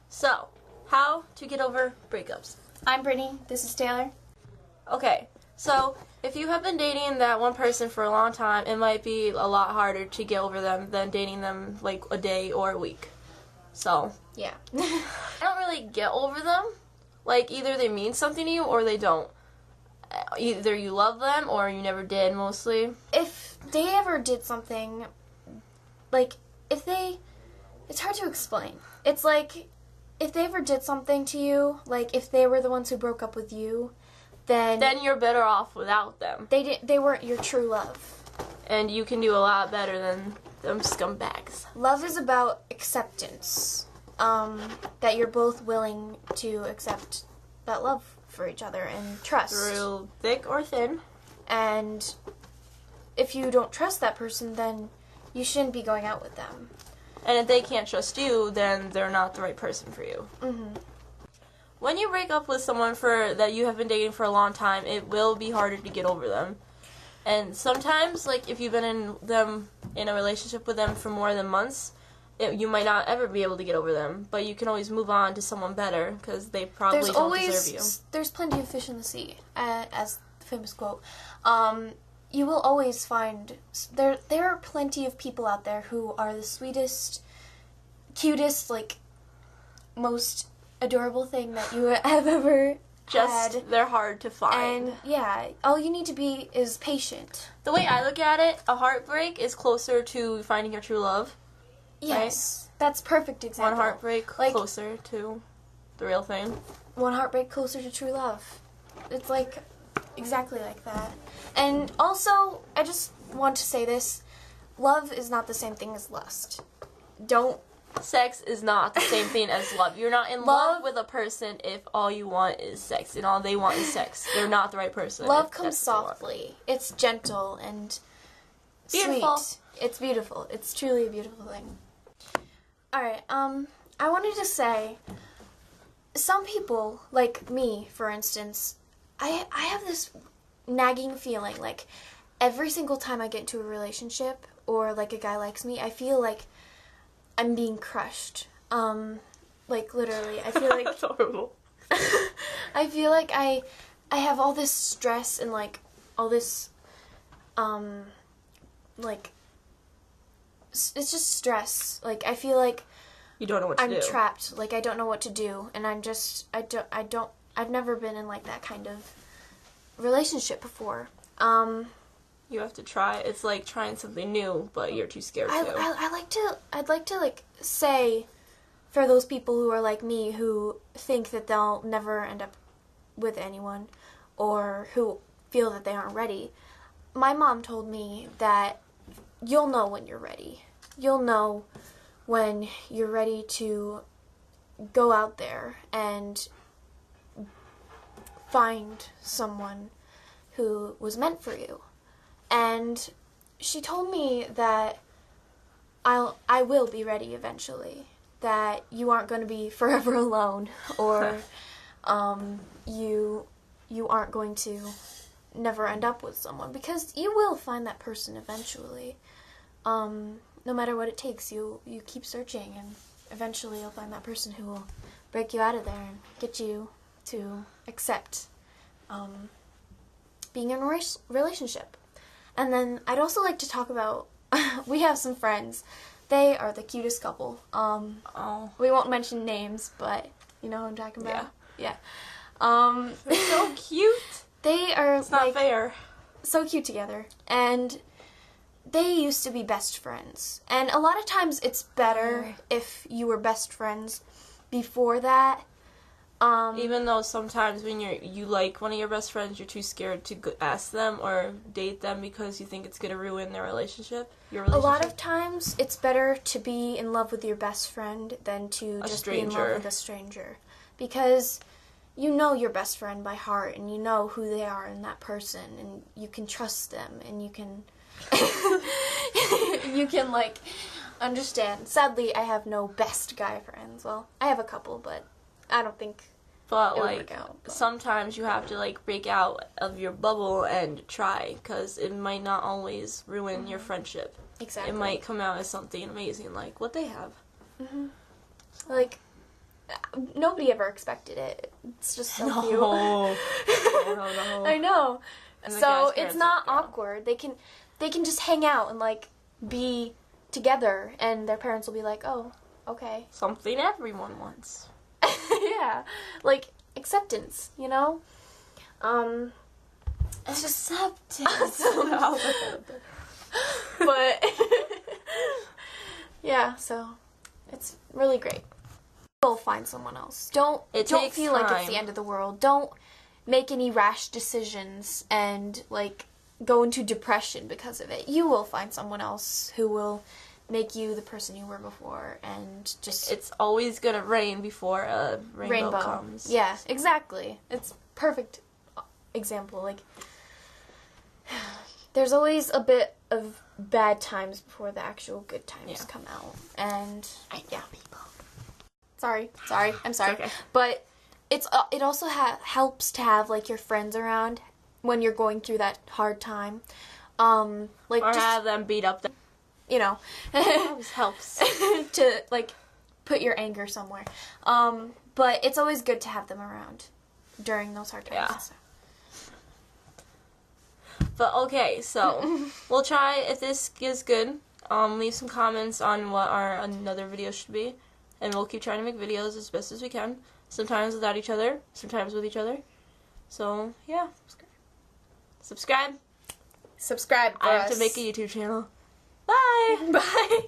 So, how to get over breakups. I'm Brittany. This is Taylor. Okay, so if you have been dating that one person for a long time, it might be a lot harder to get over them than dating them like a day or a week. So, Yeah. I don't really get over them. Like, either they mean something to you or they don't. Either you love them or you never did, mostly. If they ever did something, like, it's hard to explain. It's like, if they ever did something to you, like, if they were the ones who broke up with you, then you're better off without them. They weren't your true love. And you can do a lot better than them scumbags. Love is about acceptance. That you're both willing to accept that love for each other and trust. Through thick or thin. And if you don't trust that person, then you shouldn't be going out with them. And if they can't trust you, then they're not the right person for you. Mm-hmm. When you break up with someone that you have been dating for a long time, it will be harder to get over them. And sometimes, like, if you've been in a relationship with them for more than months, you might not ever be able to get over them. But you can always move on to someone better, because they probably don't deserve you. There's plenty of fish in the sea, as the famous quote. You will always find, there are plenty of people out there who are the sweetest, cutest, like, most adorable thing that you have ever had. They're hard to find. And, yeah, all you need to be is patient. The way I look at it, a heartbreak is closer to finding your true love. Yes, right? That's perfect example. One heartbreak closer to the real thing. One heartbreak closer to true love. It's like, exactly like that. And also, I just want to say this, love is not the same thing as lust. Sex is not the same thing as love. You're not in love with a person if all you want is sex and all they want is sex. They're not the right person. Love comes softly. It's gentle and beautiful. Sweet. It's beautiful. It's truly a beautiful thing. Alright, I wanted to say, some people, like me, for instance, I have this nagging feeling, like, every single time I get into a relationship, or, like, a guy likes me, I feel like I'm being crushed. Like, literally, I feel like... That's horrible. I feel like I have all this stress and, like, all this, like, it's just stress. Like, I feel like you don't know what to do. I'm trapped. Like, I don't know what to do, and I've never been in, like, that kind of relationship before. You have to try. It's like trying something new, but you're too scared to. I'd like to, like, say, for those people who are like me, who think that they'll never end up with anyone, or who feel that they aren't ready, my mom told me that you'll know when you're ready. You'll know when you're ready to go out there and find someone who was meant for you. And she told me that I will be ready eventually. That you aren't going to be forever alone, or you aren't going to never end up with someone, because you will find that person eventually. No matter what it takes, you keep searching, and eventually you'll find that person who will break you out of there and get you to accept being in a relationship. And then I'd also like to talk about, we have some friends. They are the cutest couple. We won't mention names, but you know who I'm talking about? Yeah. They're so cute. They are, it's not fair. So cute together. And they used to be best friends. And a lot of times it's better if you were best friends before that. Even though sometimes when you like one of your best friends, you're too scared to ask them or date them because you think it's going to ruin their relationship, your relationship. A lot of times it's better to be in love with your best friend than to just be in love with a stranger. Because you know your best friend by heart, and you know who they are in that person, and you can trust them, and you can you can, like, understand. Sadly, I have no best guy friends. Well, I have a couple, but I don't think But, like, sometimes you have to, like, break out of your bubble and try, because it might not always ruin your friendship. Exactly. It might come out as something amazing, like what they have. Like, nobody ever expected it. It's just so cute. No. I know. And the So guy's it's parents not like, yeah. awkward. They can just hang out and like be together, and their parents will be like, "Oh, okay." Something everyone wants. Yeah, like acceptance, you know. It's just Acceptance. but yeah, so it's really great. Go find someone else. Don't takes feel like it's time. the end of the world. Don't make any rash decisions and like go into depression because of it. You will find someone else who will make you the person you were before, and just It's always gonna rain before a rainbow comes. Yeah, exactly. It's perfect example. Like there's always a bit of bad times before the actual good times come out. And yeah, people. Sorry. I'm sorry. Okay. But it also helps to have like your friends around when you're going through that hard time. Like Or just, have them beat up the you know, always helps. to like put your anger somewhere. But it's always good to have them around during those hard times. Yeah. So. But okay, so we'll try, if this is good, leave some comments on what our another video should be, and we'll keep trying to make videos as best as we can. Sometimes without each other, sometimes with each other. So yeah, subscribe. Subscribe. I have to make a YouTube channel. Bye. Bye.